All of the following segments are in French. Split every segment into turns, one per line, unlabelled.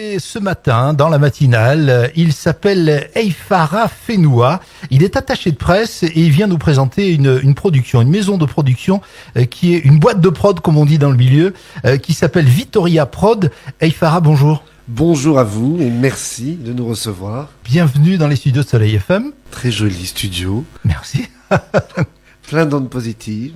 invité ce matin dans la matinale. Il s'appelle Eifara Fenoua. Il est attaché de presse et il vient nous présenter une production, une maison de production qui est une boîte de prod, comme on dit dans le milieu, qui s'appelle Vitoria Prod. Eifara, bonjour.
Bonjour à vous et merci de nous recevoir.
Bienvenue dans les studios de Soleil FM.
Très joli studio.
Merci.
Plein d'ondes positives.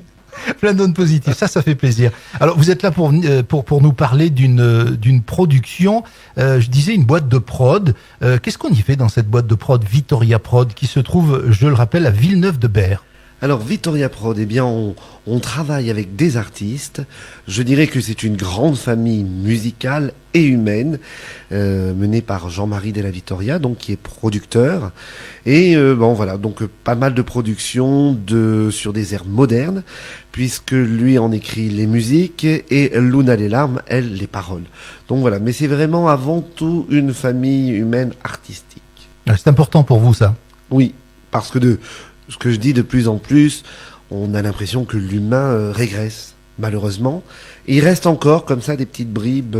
Plein d'ondes positives, ça fait plaisir. Alors, vous êtes là pour nous parler d'une production, je disais une boîte de prod. Qu'est-ce qu'on y fait dans cette boîte de prod Vitoria Prod, qui se trouve, je le rappelle, à Villeneuve-de-Berg?
Alors, Vitoria Prod, eh bien, on travaille avec des artistes. Je dirais que c'est une grande famille musicale et humaine, menée par Jean-Marie Della Vittoria, donc qui est producteur. Et voilà, donc pas mal de productions sur des airs modernes, puisque lui en écrit les musiques et Luna les larmes, elle, les paroles. Donc voilà, mais c'est vraiment avant tout une famille humaine artistique.
C'est important pour vous, ça?
Oui, parce que ce que je dis de plus en plus, on a l'impression que l'humain régresse, malheureusement. Et il reste encore comme ça des petites bribes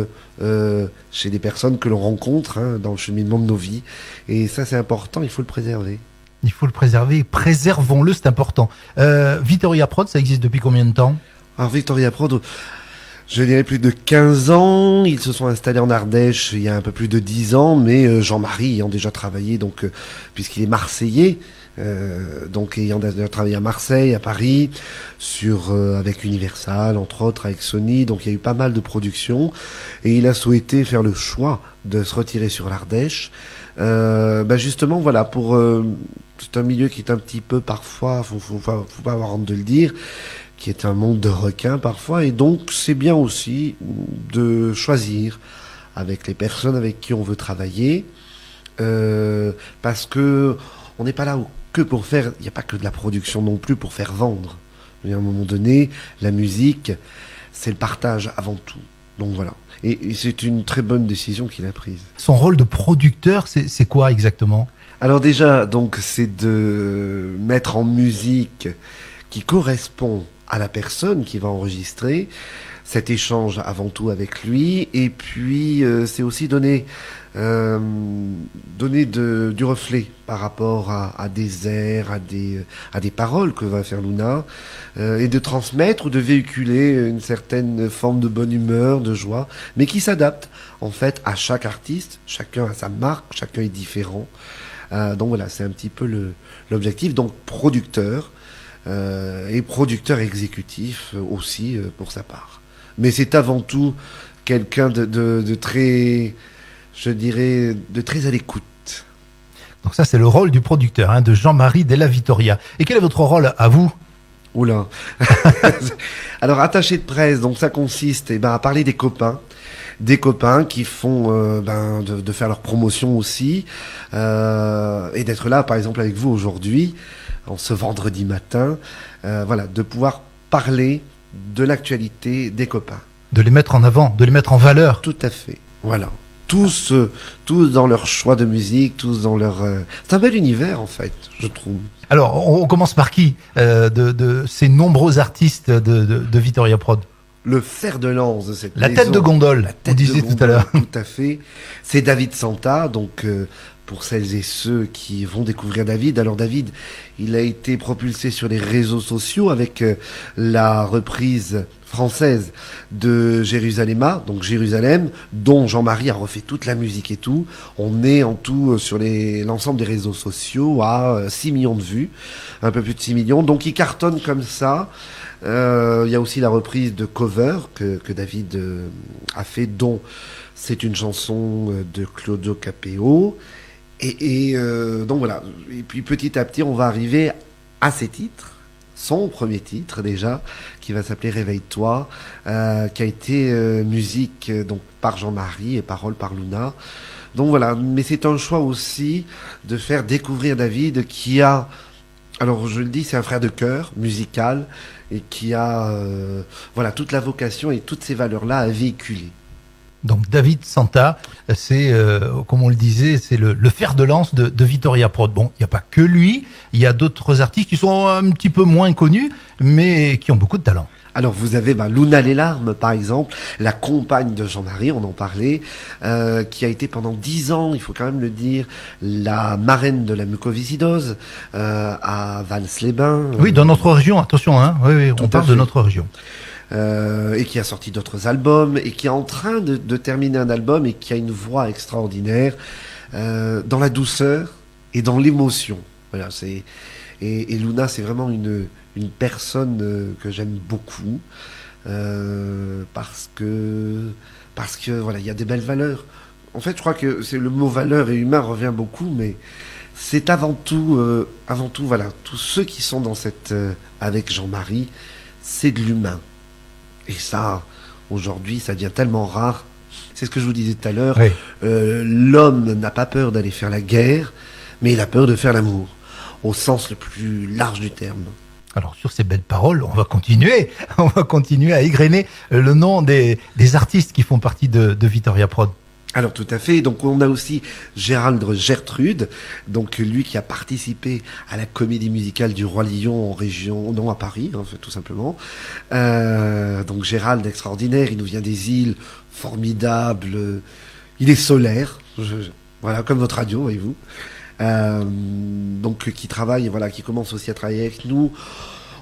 chez des personnes que l'on rencontre dans le cheminement de nos vies. Et ça, c'est important, il faut le préserver.
Il faut le préserver, préservons-le, c'est important. Vitoria Prod, ça existe depuis combien de temps?
Alors Vitoria Prod, je dirais plus de 15 ans. Ils se sont installés en Ardèche il y a un peu plus de 10 ans, mais Jean-Marie ayant déjà travaillé, donc puisqu'il est marseillais, donc ayant déjà travaillé à Marseille, à Paris, avec Universal, entre autres, avec Sony, donc il y a eu pas mal de productions, et il a souhaité faire le choix de se retirer sur l'Ardèche, justement, voilà, c'est un milieu qui est un petit peu parfois, faut pas avoir honte de le dire, qui est un monde de requins parfois, et donc c'est bien aussi de choisir avec les personnes avec qui on veut travailler, parce que on n'est pas là que pour faire, il n'y a pas que de la production non plus pour faire vendre. À un moment donné, la musique, c'est le partage avant tout. Donc voilà. Et c'est une très bonne décision qu'il a prise.
Son rôle de producteur, c'est quoi exactement?
Alors déjà, donc, c'est de mettre en musique qui correspond à la personne qui va enregistrer cet échange avant tout avec lui, et puis c'est aussi donner du reflet par rapport à des airs, à des paroles que va faire Luna, et de transmettre ou de véhiculer une certaine forme de bonne humeur, de joie, mais qui s'adapte en fait à chaque artiste. Chacun a sa marque, chacun est différent. Donc voilà, c'est un petit peu l'objectif. Donc producteur et producteur exécutif aussi pour sa part. Mais c'est avant tout quelqu'un de très, je dirais, de très à l'écoute.
Donc ça, c'est le rôle du producteur, de Jean-Marie Della Vittoria. Et quel est votre rôle à vous?
Oula. Alors, attaché de presse, donc ça consiste à parler des copains qui font de faire leur promotion aussi, et d'être là, par exemple, avec vous aujourd'hui, en ce vendredi matin, voilà, de pouvoir parler de l'actualité des copains.
De les mettre en avant, de les mettre en valeur.
Tout à fait, voilà. Tous dans leur choix de musique, tous dans leur... C'est un bel univers, en fait, je trouve.
Alors, on commence par qui de ces nombreux artistes de Vitoria Prod?
Le fer de lance de cette
La
maison,
tête de gondole, on disait tout à l'heure.
Tout à fait. C'est David Santa, donc pour celles et ceux qui vont découvrir David. Alors David, il a été propulsé sur les réseaux sociaux avec la reprise française de Jérusalem, donc Jérusalem, dont Jean-Marie a refait toute la musique et tout. On est en tout sur l'ensemble des réseaux sociaux à 6 millions de vues, un peu plus de 6 millions. Donc il cartonne comme ça. Il y a aussi la reprise de Cover que David a fait, dont c'est une chanson de Claudio Capeo. Et donc voilà. Et puis petit à petit, on va arriver à ses titres. Son premier titre déjà, qui va s'appeler Réveille-toi, qui a été musique donc par Jean-Marie et paroles par Luna. Donc voilà, mais c'est un choix aussi de faire découvrir David qui a, alors je le dis, c'est un frère de cœur musical et qui a toute la vocation et toutes ces valeurs-là à véhiculer.
Donc David Santa, c'est, comme on le disait, c'est le fer de lance de Vitoria Prod. Bon, il n'y a pas que lui, il y a d'autres artistes qui sont un petit peu moins connus, mais qui ont beaucoup de talent.
Alors vous avez Luna les larmes par exemple, la compagne de Jean-Marie, on en parlait, qui a été pendant 10 ans, il faut quand même le dire, la marraine de la mucoviscidose à Vals-les-Bains.
Oui, dans notre région, attention, hein. Oui,
Tout
on
à
parle de
fait.
notre région.
Et qui a sorti d'autres albums et qui est en train de terminer un album et qui a une voix extraordinaire dans la douceur et dans l'émotion. Voilà, et Luna, c'est vraiment une personne que j'aime beaucoup parce que voilà, il y a des belles valeurs. En fait, je crois que c'est le mot valeur et humain revient beaucoup, mais c'est avant tout voilà, tous ceux qui sont dans cette avec Jean-Marie, c'est de l'humain. Et ça, aujourd'hui, ça devient tellement rare. C'est ce que je vous disais tout à l'heure.
Oui.
L'homme n'a pas peur d'aller faire la guerre, mais il a peur de faire l'amour, au sens le plus large du terme.
Alors sur ces belles paroles, on va continuer à égrener le nom des artistes qui font partie de Vitoria Prod.
Alors tout à fait, donc on a aussi Gérald Gertrude, donc lui qui a participé à la comédie musicale du Roi Lion en région, non à Paris, en fait, tout simplement. Donc Gérald extraordinaire, il nous vient des îles, formidable, il est solaire, voilà, comme votre radio, voyez-vous. Donc qui travaille, voilà, qui commence aussi à travailler avec nous.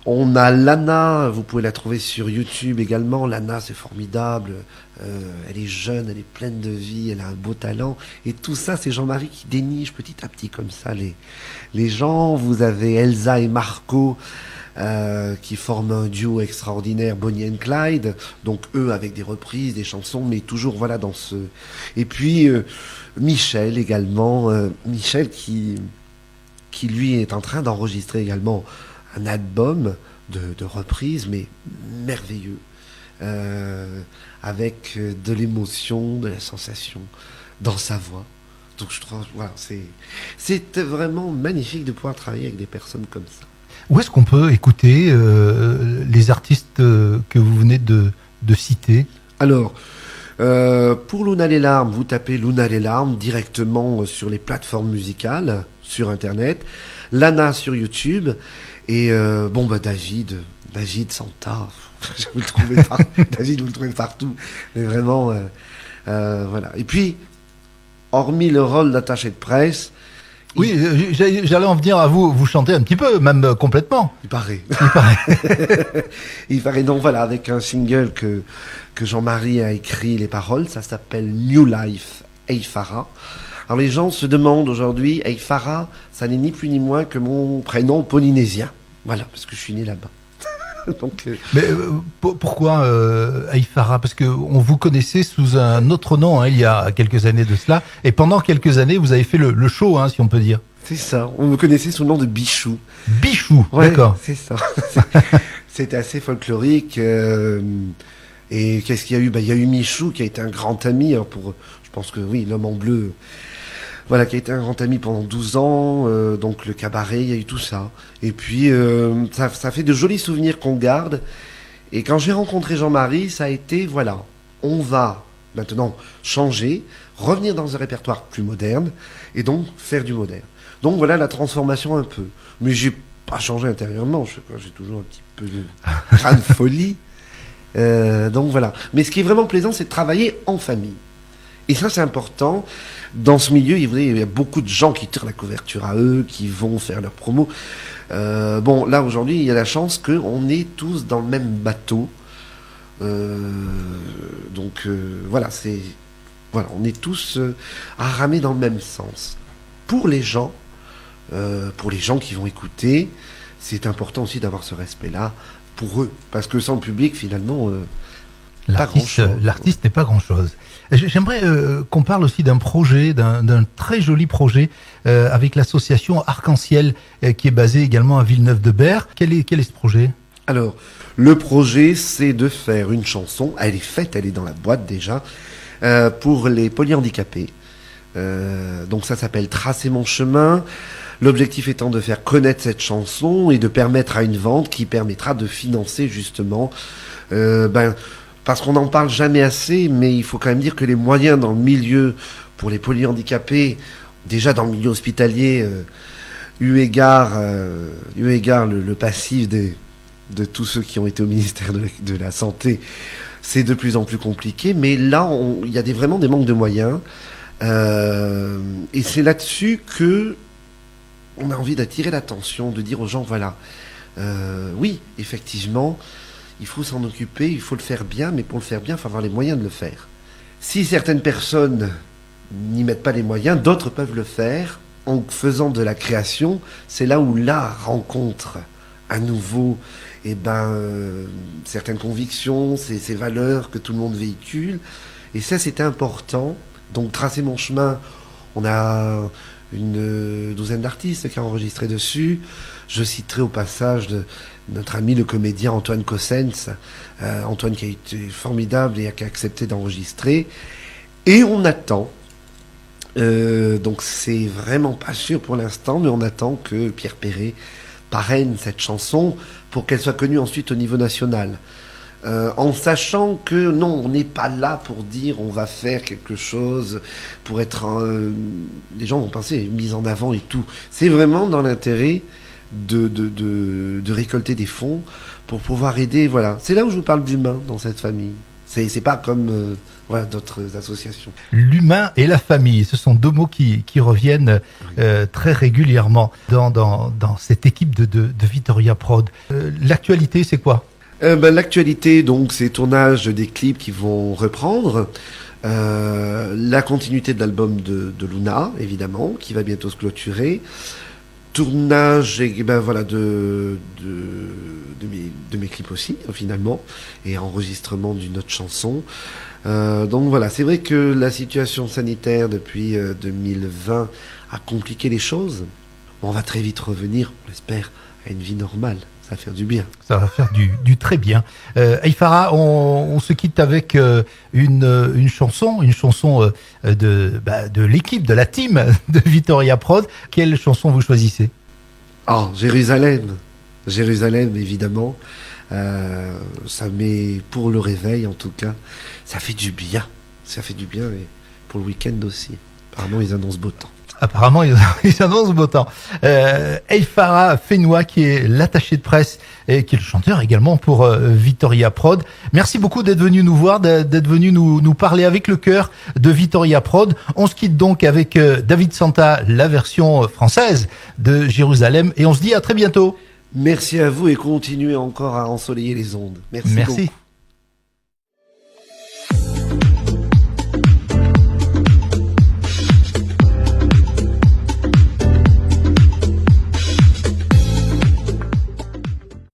On a Lana, vous pouvez la trouver sur YouTube également. Lana, c'est formidable. Elle est jeune, elle est pleine de vie, elle a un beau talent. Et tout ça, c'est Jean-Marie qui déniche petit à petit comme ça les gens. Vous avez Elsa et Marco qui forment un duo extraordinaire, Bonnie and Clyde. Donc eux avec des reprises, des chansons, mais toujours voilà dans ce... Et puis Michel également. Michel qui lui est en train d'enregistrer également un album de reprises, mais merveilleux, avec de l'émotion, de la sensation dans sa voix. Donc je trouve, voilà, c'est vraiment magnifique de pouvoir travailler avec des personnes comme ça.
Où est-ce qu'on peut écouter les artistes que vous venez de citer?
Alors, pour Luna les larmes, vous tapez Luna les larmes directement sur les plateformes musicales, sur Internet, Lana sur YouTube, et David Santa, vous le trouvez partout. David, vous le trouvez partout. Mais vraiment, voilà. Et puis, hormis le rôle d'attaché de presse,
Oui, j'allais en venir à vous chanter un petit peu, même complètement.
il paraît.
Il paraît.
Il paraît donc voilà, avec un single que Jean-Marie a écrit les paroles, ça s'appelle New Life Eifara. Alors les gens se demandent aujourd'hui, Eifara, ça n'est ni plus ni moins que mon prénom polynésien. Voilà, parce que je suis né là-bas. Donc,
Mais pourquoi Aïfara? Parce que on vous connaissait sous un autre nom, hein, il y a quelques années de cela, et pendant quelques années vous avez fait le show, hein, si on peut dire.
c'est ça, on me connaissait sous le nom de Bichou.
Bichou,
Ouais,
d'accord.
c'est ça. C'était assez folklorique. Et qu'est-ce qu'il y a eu? Il y a eu Michou qui a été un grand ami. Alors je pense que oui, l'homme en bleu. Voilà, qui a été un grand ami pendant 12 ans. Donc le cabaret, il y a eu tout ça. Et puis ça fait de jolis souvenirs qu'on garde. Et quand j'ai rencontré Jean-Marie, ça a été, voilà, on va maintenant changer, revenir dans un répertoire plus moderne, et donc faire du moderne. Donc voilà la transformation un peu. Mais j'ai pas changé intérieurement, j'ai toujours un petit peu de grain de folie. Donc voilà. Mais ce qui est vraiment plaisant, c'est de travailler en famille. Et ça, c'est important. Dans ce milieu, il y a beaucoup de gens qui tirent la couverture à eux, qui vont faire leur promo. Bon, là, aujourd'hui, il y a la chance qu'on est tous dans le même bateau. Donc, voilà, on est tous à ramer dans le même sens. Pour les gens qui vont écouter, c'est important aussi d'avoir ce respect-là pour eux. Parce que sans le public, finalement...
L'artiste n'est pas grand-chose. J'aimerais qu'on parle aussi d'un projet, d'un très joli projet avec l'association Arc-en-Ciel qui est basée également à Villeneuve-de-Berg. Quel est ce projet?
Alors, le projet, c'est de faire une chanson. Elle est faite, elle est dans la boîte déjà, pour les polyhandicapés. Donc ça s'appelle Tracer mon chemin. L'objectif étant de faire connaître cette chanson et de permettre à une vente qui permettra de financer justement... parce qu'on n'en parle jamais assez, mais il faut quand même dire que les moyens dans le milieu pour les polyhandicapés, déjà dans le milieu hospitalier, eu égard le passif de tous ceux qui ont été au ministère de la Santé, c'est de plus en plus compliqué. Mais là, il y a vraiment des manques de moyens. Et c'est là-dessus que on a envie d'attirer l'attention, de dire aux gens, voilà, oui, effectivement, il faut s'en occuper, il faut le faire bien, mais pour le faire bien, il faut avoir les moyens de le faire. Si certaines personnes n'y mettent pas les moyens, d'autres peuvent le faire en faisant de la création. C'est là où l'art rencontre à nouveau certaines convictions, ces valeurs que tout le monde véhicule. Et ça, c'était important. Donc, tracer mon chemin, on a une douzaine d'artistes qui ont enregistré dessus. Je citerai au passage notre ami le comédien Antoine Cossens, Antoine qui a été formidable et qui a accepté d'enregistrer. Et on attend, donc c'est vraiment pas sûr pour l'instant, mais on attend que Pierre Perret parraine cette chanson pour qu'elle soit connue ensuite au niveau national. En sachant que non, on n'est pas là pour dire on va faire quelque chose pour être... les gens vont penser mise en avant et tout. C'est vraiment dans l'intérêt de récolter des fonds pour pouvoir aider. Voilà. C'est là où je vous parle d'humain dans cette famille. C'est pas comme d'autres associations.
L'humain et la famille, ce sont deux mots qui reviennent très régulièrement dans cette équipe de Vitoria Prod. L'actualité, c'est quoi?
L'actualité, donc, c'est tournage des clips qui vont reprendre. La continuité de l'album de Luna, évidemment, qui va bientôt se clôturer. Tournage de mes clips aussi, finalement, et enregistrement d'une autre chanson. Donc voilà, c'est vrai que la situation sanitaire depuis 2020 a compliqué les choses. On va très vite revenir, on l'espère, à une vie normale. Ça va faire du bien.
Ça va faire du très bien. Aïfara, on se quitte avec une chanson de l'équipe, de la team de Vitoria Prod. Quelle chanson vous choisissez?
Jérusalem. Jérusalem, évidemment. Ça met pour le réveil, en tout cas. Ça fait du bien. Ça fait du bien, et pour le week-end aussi. Apparemment, ils annoncent beau temps.
Apparemment, ils annoncent beau temps. Aïfara Fénois, qui est l'attaché de presse et qui est le chanteur également pour Vitoria Prod. Merci beaucoup d'être venu nous voir, d'être venu nous parler avec le cœur de Vitoria Prod. On se quitte donc avec David Santa, la version française de Jérusalem, et on se dit à très bientôt.
Merci à vous et continuez encore à ensoleiller les ondes. Merci.
Beaucoup.